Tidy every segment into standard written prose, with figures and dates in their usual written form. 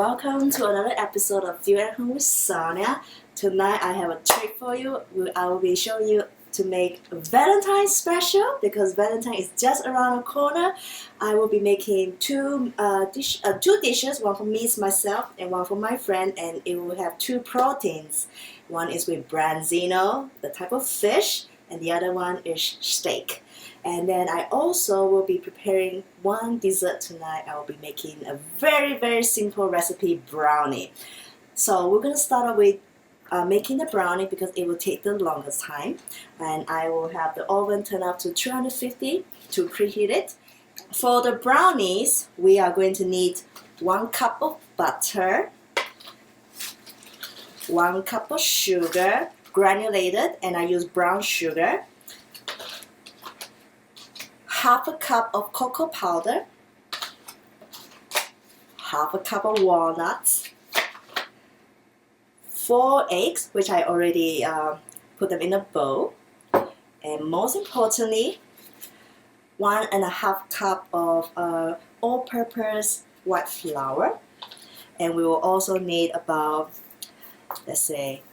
welcome to another episode of You at Home with Sonia. Tonight I have a treat for you. I will be showing you to make a Valentine special because Valentine is just around the corner. I will be making two dishes, one for me, myself, and one for my friend, and it will have two proteins. One is with branzino, the type of fish, and the other one is steak. And then I also will be preparing one dessert tonight. I will be making a very simple recipe brownie. So we're going to start off with making the brownie because it will take the longest time. And I will have the oven turn up to 350 to preheat it. For the brownies, we are going to need 1 cup of butter, 1 cup of sugar, granulated, and I use brown sugar, half a cup of cocoa powder, half a cup of walnuts, 4 eggs, which I already put them in a bowl, and most importantly, 1.5 cup of all-purpose white flour, and we will also need about, let's say,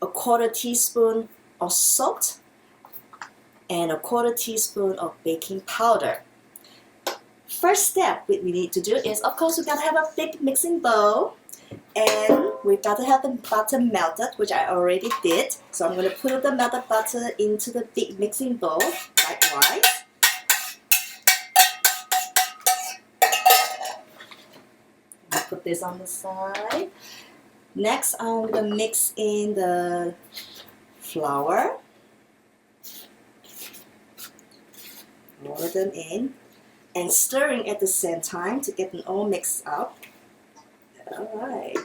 1/4 teaspoon of salt and 1/4 teaspoon of baking powder. First step we need to do is, of course, we gotta have a big mixing bowl, and we gotta have the butter melted, which I already did. So I'm gonna put the melted butter into the big mixing bowl, likewise. Put this on the side. Next, I'm gonna mix in the flour. Roll them in and stirring at the same time to get them all mixed up. Alright,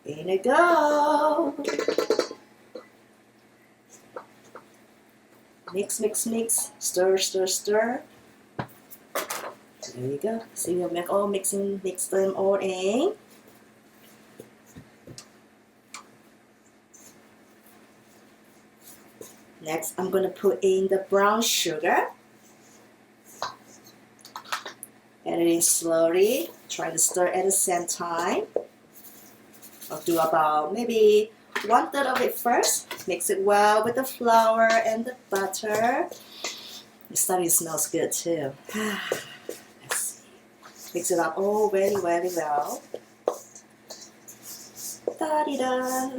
in it go. Mix, stir. There you go. See, we'll mix them all in. Next, I'm going to put in the brown sugar. Add it in slowly, try to stir at the same time. I'll do about maybe 1/3 of it first. Mix it well with the flour and the butter. The starting smells good too. Let's see. Mix it up all very well. Da-di-da.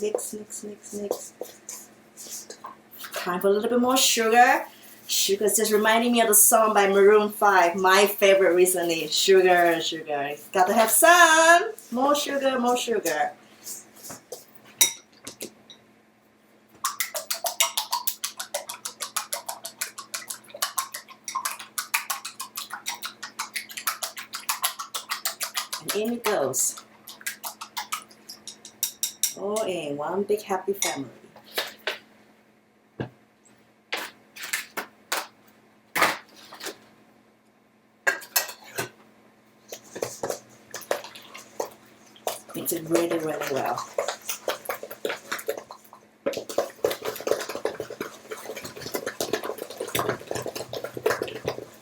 Mix. Time for a little bit more sugar. Sugar's just reminding me of the song by Maroon 5, my favorite recently. Sugar. Gotta have some. More sugar. And in it goes. All in one big happy family. Mix it really well.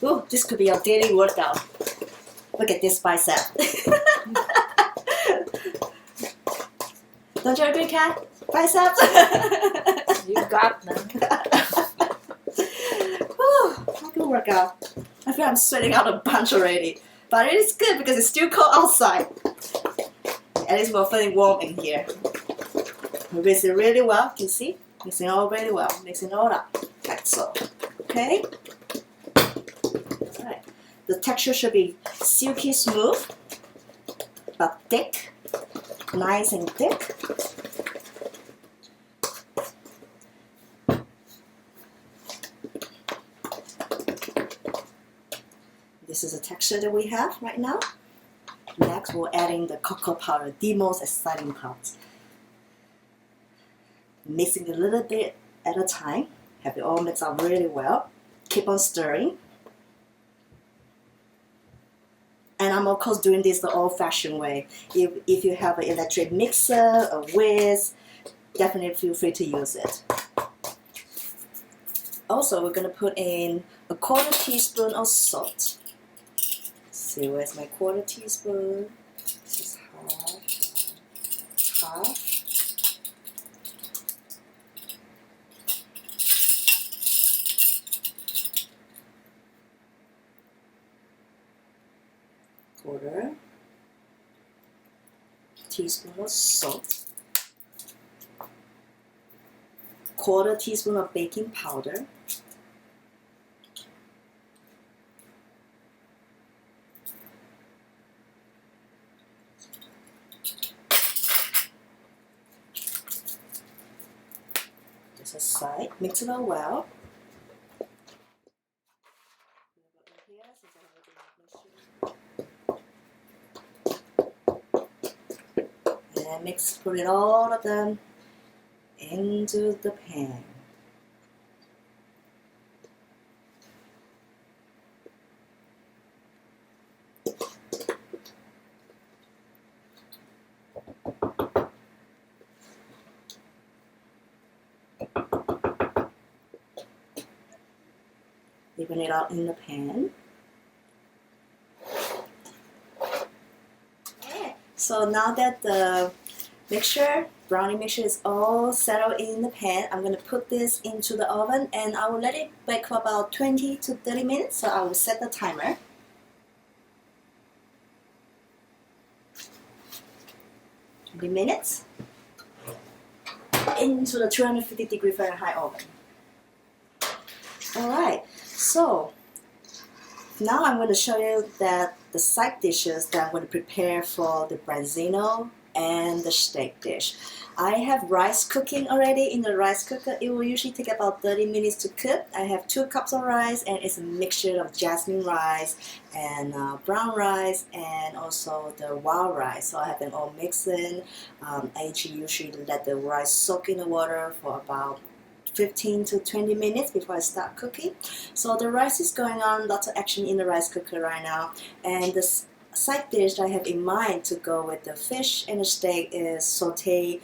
Ooh, this could be your daily workout. Look at this bicep. Don't you agree, Kat? Biceps? You got them. Good workout. I feel I'm sweating out a bunch already. But it is good because it's still cold outside. At least we're feeling warm in here. We mix it really well, you see? Mixing all really well. Mixing it all up, like so. Okay? Alright. The texture should be silky smooth, but thick. Nice and thick. This is the texture that we have right now. Next, we're adding the cocoa powder, the most exciting part. Mixing a little bit at a time. Have it all mixed up really well. Keep on stirring. And I'm of course doing this the old-fashioned way. If you have an electric mixer, a whisk, definitely feel free to use it. Also, we're going to put in 1/4 teaspoon of salt. See, where's my 1/4 teaspoon? This is half. Quarter teaspoon of salt, quarter teaspoon of baking powder, just aside, mix it all well. And mix, put it all of them into the pan. Even it out in the pan. Okay. So now that the brownie mixture is all settled in the pan, I'm going to put this into the oven and I will let it bake for about 20 to 30 minutes. So I will set the timer. Minutes into the 250-degree Fahrenheit oven. Alright, so now I'm going to show you that the side dishes that I'm going to prepare for the branzino and the steak dish. I have rice cooking already in the rice cooker. It will usually take about 30 minutes to cook. I have 2 cups of rice and it's a mixture of jasmine rice and brown rice and also the wild rice. So I have them all mixed in. I usually let the rice soak in the water for about 15 to 20 minutes before I start cooking. So the rice is going on, lots of action in the rice cooker right now. And the side dish I have in mind to go with the fish and the steak is sauteed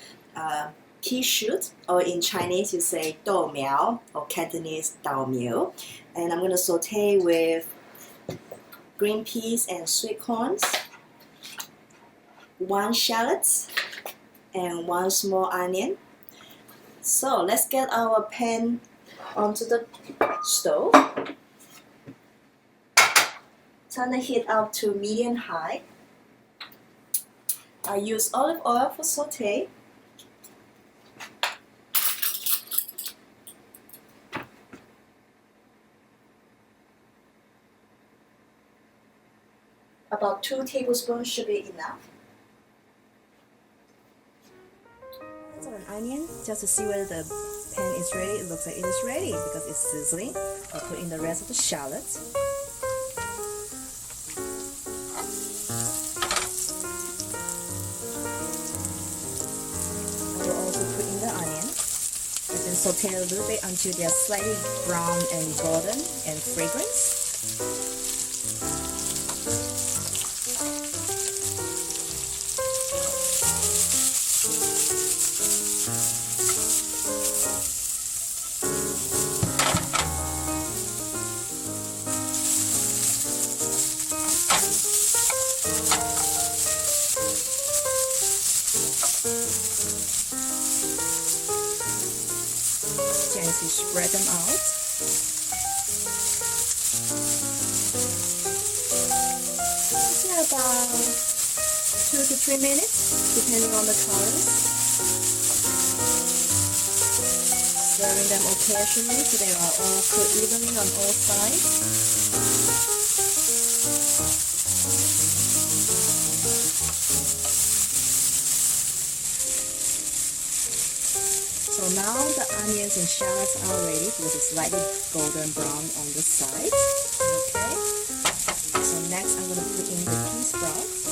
pea shoot, or in Chinese you say dou miao or Cantonese dao miao. And I'm going to saute with green peas and sweet corns, 1 shallot and 1 small onion. So let's get our pan onto the stove. Turn the heat up to medium high. I use olive oil for saute. About 2 tablespoons should be enough. So an onion, just to see whether the pan is ready. It looks like it is ready because it's sizzling. I'll put in the rest of the shallots. I will also put in the onion and then saute a little bit until they are slightly brown and golden and fragrance. Gently spread them out. Okay, about 2 to 3 minutes, depending on the colors. Stirring them occasionally so they are all cooked evenly on all sides. So now the onions and shallots are ready with a slightly golden brown on the sides. Okay. So next I'm going to put in the pea sprouts.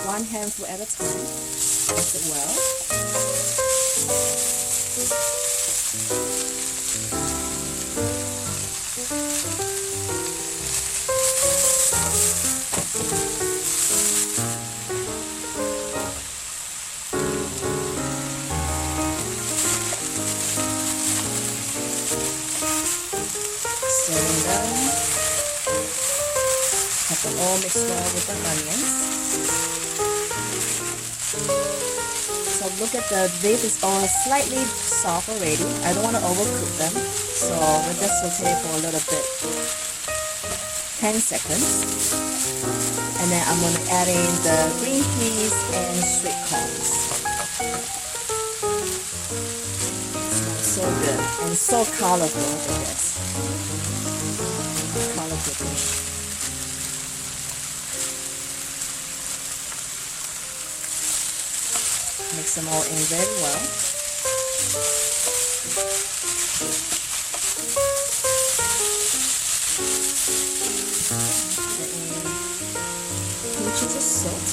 1 handful at a time. Mix it well. Stirring them. all mixed well with the onions. So look at the beef is all slightly soft already. I don't want to overcook them, so we'll just saute for a little bit, 10 seconds. And then I'm going to add in the green peas and sweet corns. So good and so colorful. Look at this. Colorful dish. Mix them all in very well. Add in pinches of salt,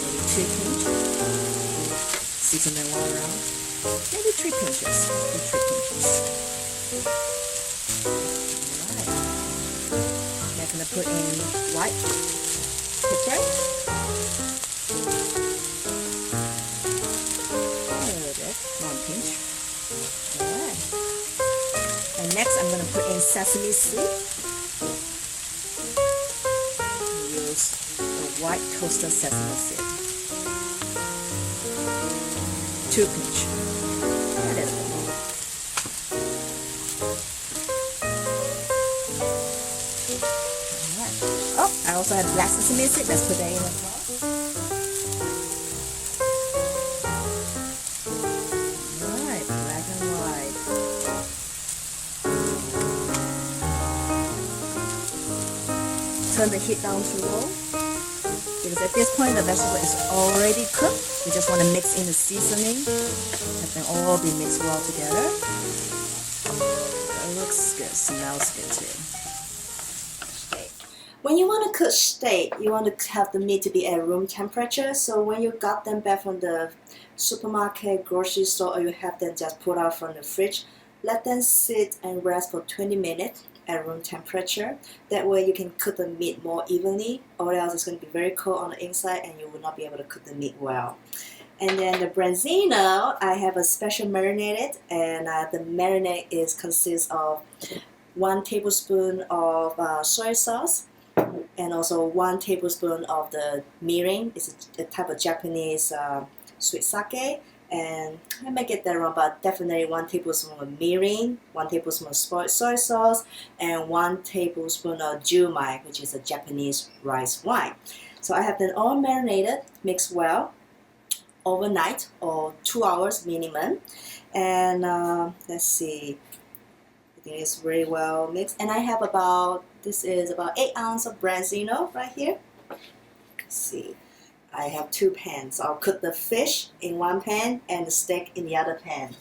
maybe 2 pinches. Season them all around. Maybe 3 pinches. Maybe 3 pinches. Alright. Now I'm gonna put in white pepper. A little bit, 1 pinch. Alright. And next I'm gonna put in sesame seed. Use the white toasted sesame seed. 2 pinch. That is it. Alright. Oh, I also have black sesame seed. Let's put that in as well. Alright, black and white. Turn the heat down to low. Because at this point the vegetable is already cooked. We just want to mix in the seasoning. Let them all be mixed well together. That looks good, smells good too. Steak. When you want to cook steak, you want to have the meat to be at room temperature. So when you got them back from the supermarket, grocery store, or you have them just pulled out from the fridge, let them sit and rest for 20 minutes. At room temperature. That way you can cook the meat more evenly, or else it's going to be very cold on the inside and you will not be able to cook the meat well. And then the branzino, I have a special marinated, and the marinade consists of 1 tablespoon of soy sauce and also 1 tablespoon of the mirin. It's a type of Japanese sweet sake. And I may get that wrong, but definitely 1 tablespoon of mirin, 1 tablespoon of soy sauce, and 1 tablespoon of jumai, which is a Japanese rice wine. So I have them all marinated, mixed well, overnight or 2 hours minimum. And let's see, I think it's really well mixed. And I have this is about 8 ounces of branzino right here. Let's see. I have 2 pans. So I'll cook the fish in 1 pan and the steak in the other pan.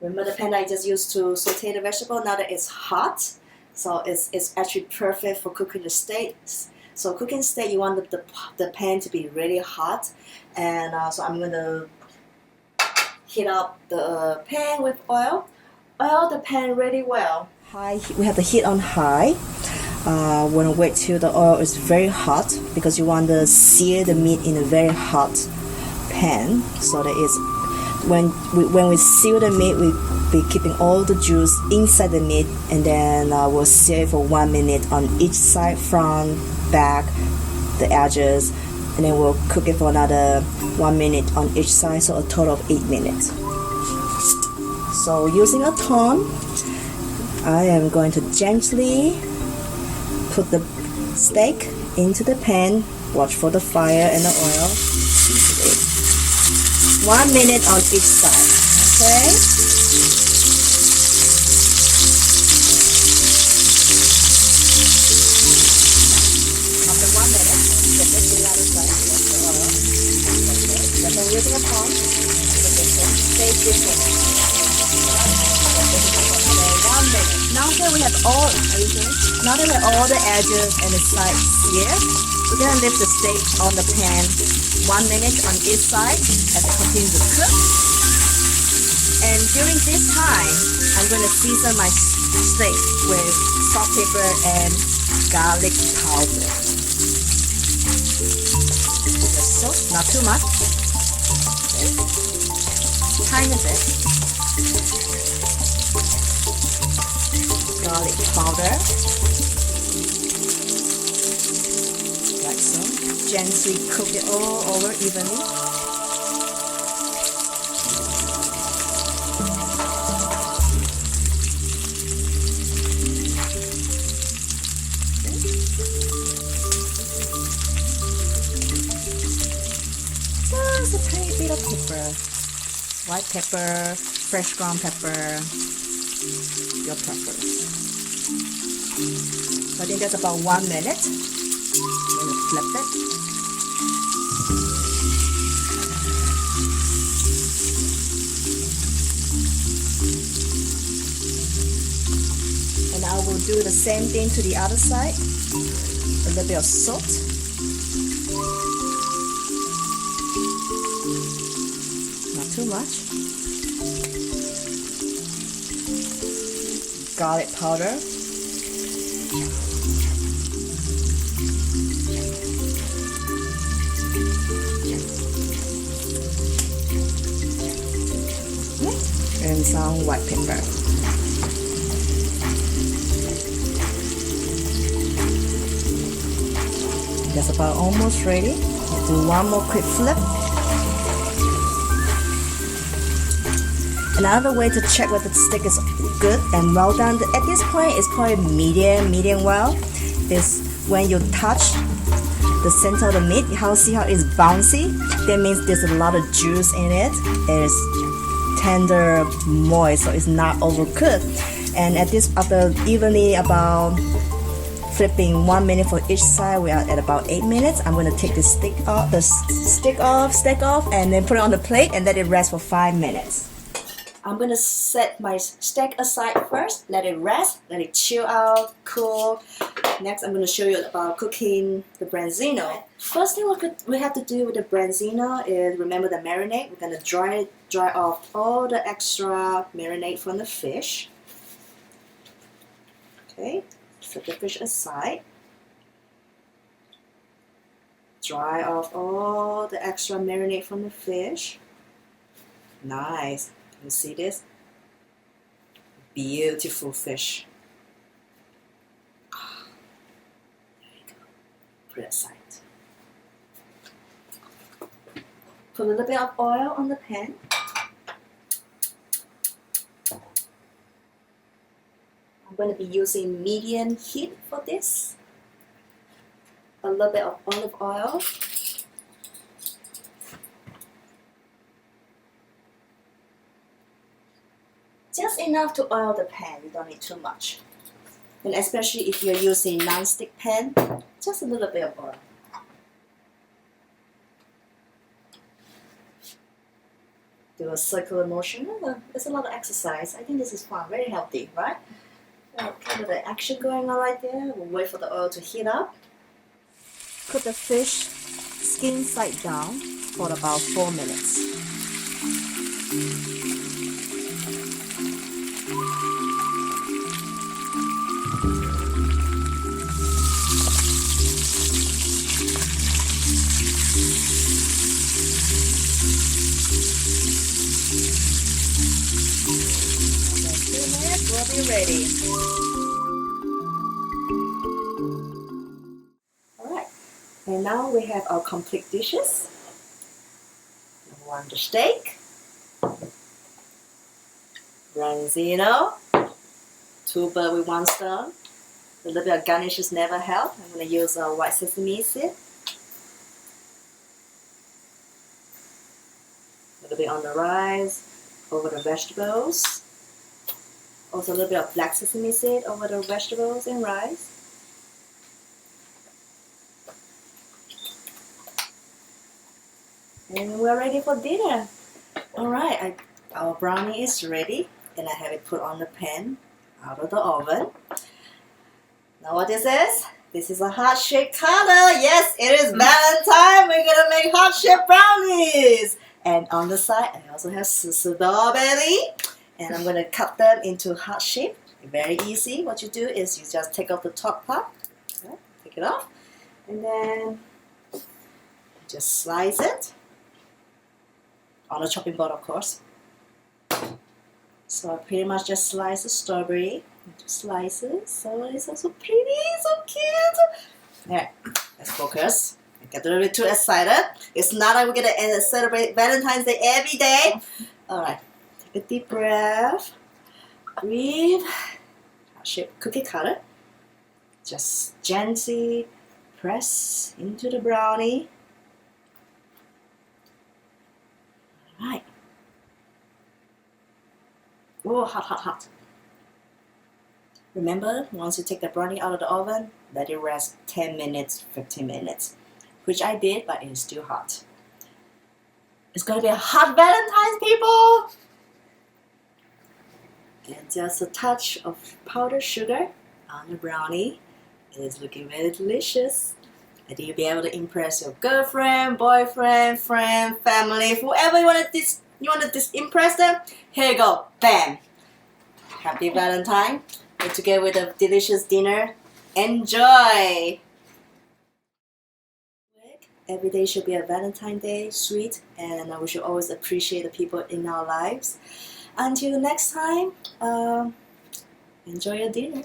Remember the pan I just used to saute the vegetable? Now that it's hot, so it's actually perfect for cooking the steaks. So cooking steak, you want the pan to be really hot, and so I'm going to heat up the pan with oil. Oil the pan really well. High. We have the heat on high. Want to wait till the oil is very hot, because you want to sear the meat in a very hot pan, so that it's when we sear the meat, we be keeping all the juice inside the meat, and then we'll sear it for 1 minute on each side, front, back, the edges, and then we'll cook it for another 1 minute on each side, so a total of 8 minutes. So using a tongue, I am going to gently put the steak into the pan. Watch for the fire and the oil. 1 minute on each side. Okay? After 1 minute, flip it to the other side. Watch the oil. Okay. Then we're using a palm. Stay different. 1 minute. Now that we have all the edges and the sides seared, we're gonna leave the steak on the pan 1 minute on each side as it continues to cook. And during this time, I'm gonna season my steak with salt, pepper, and garlic powder. Just so, not too much. Okay. Tiny bit. Garlic powder, gently cook it all over evenly. Just a tiny bit of pepper, white pepper, fresh ground pepper, your preference. So I think that's about 1 minute. I'm going to flip it. And I will do the same thing to the other side. A little bit of salt. Not too much. Garlic powder. And some white pepper. That's about almost ready. Do one more quick flip. Another way to check whether the steak is good and well done at this point is probably medium well, is when you touch the center of the meat. See how it's bouncy? That means there's a lot of juice in it. It's tender, moist, so it's not overcooked. And at this, after evenly about flipping 1 minute for each side, we are at about 8 minutes. I'm going to take the steak off, and then put it on the plate and let it rest for 5 minutes. I'm going to set my steak aside first, let it rest, let it chill out, cool. Next, I'm going to show you about cooking the branzino. First thing we have to do with the branzino is remember the marinade. We're going to dry off all the extra marinade from the fish. Okay, set the fish aside. Dry off all the extra marinade from the fish. Nice. Can you see this? Beautiful fish. There you go. Put it aside. Put a little bit of oil on the pan. I'm going to be using medium heat for this. A little bit of olive oil. Just enough to oil the pan, you don't need too much. And especially if you're using non-stick pan, just a little bit of oil. Do a circular motion. There's a lot of exercise. I think this is fun, very healthy, right? Kind of the action going on right there. We'll wait for the oil to heat up. Put the fish skin side down for about 4 minutes. We'll be ready. Alright, and now we have our complete dishes. Number one, the steak, branzino, 2 birds with 1 stone. A little bit of garnishes never help. I'm going to use white sesame seed. A little bit on the rice, over the vegetables. Also a little bit of black sesame seed over the vegetables and rice. And we're ready for dinner. Alright, our brownie is ready and I have it put on the pan out of the oven. Now what this is? This is a heart-shaped color. Yes, it is Valentine. We're going to make heart-shaped brownies. And on the side, I also have strawberry. And I'm going to cut them into heart shape. Very easy. What you do is you just take off the top part. Okay, take it off. And then just slice it. On a chopping board, of course. So I pretty much just slice the strawberry into slices. So it's also pretty, so cute. Alright, let's focus. Get a little bit too excited. It's not like we're gonna celebrate Valentine's Day every day. All right, take a deep breath. Breathe. Shape cookie cutter. Just gently press into the brownie. All right. Oh, hot, hot, hot. Remember, once you take the brownie out of the oven, let it rest 10 minutes, 15 minutes, which I did, but it's still hot. It's gonna be a hot Valentine's, people! And just a touch of powdered sugar on the brownie. It is looking very delicious. And you'll be able to impress your girlfriend, boyfriend, friend, family, whoever you want to impress them. Here you go, bam! Happy Valentine. And together with a delicious dinner. Enjoy! Every day should be a Valentine's Day, sweet, and we should always appreciate the people in our lives. Until next time, enjoy your dinner.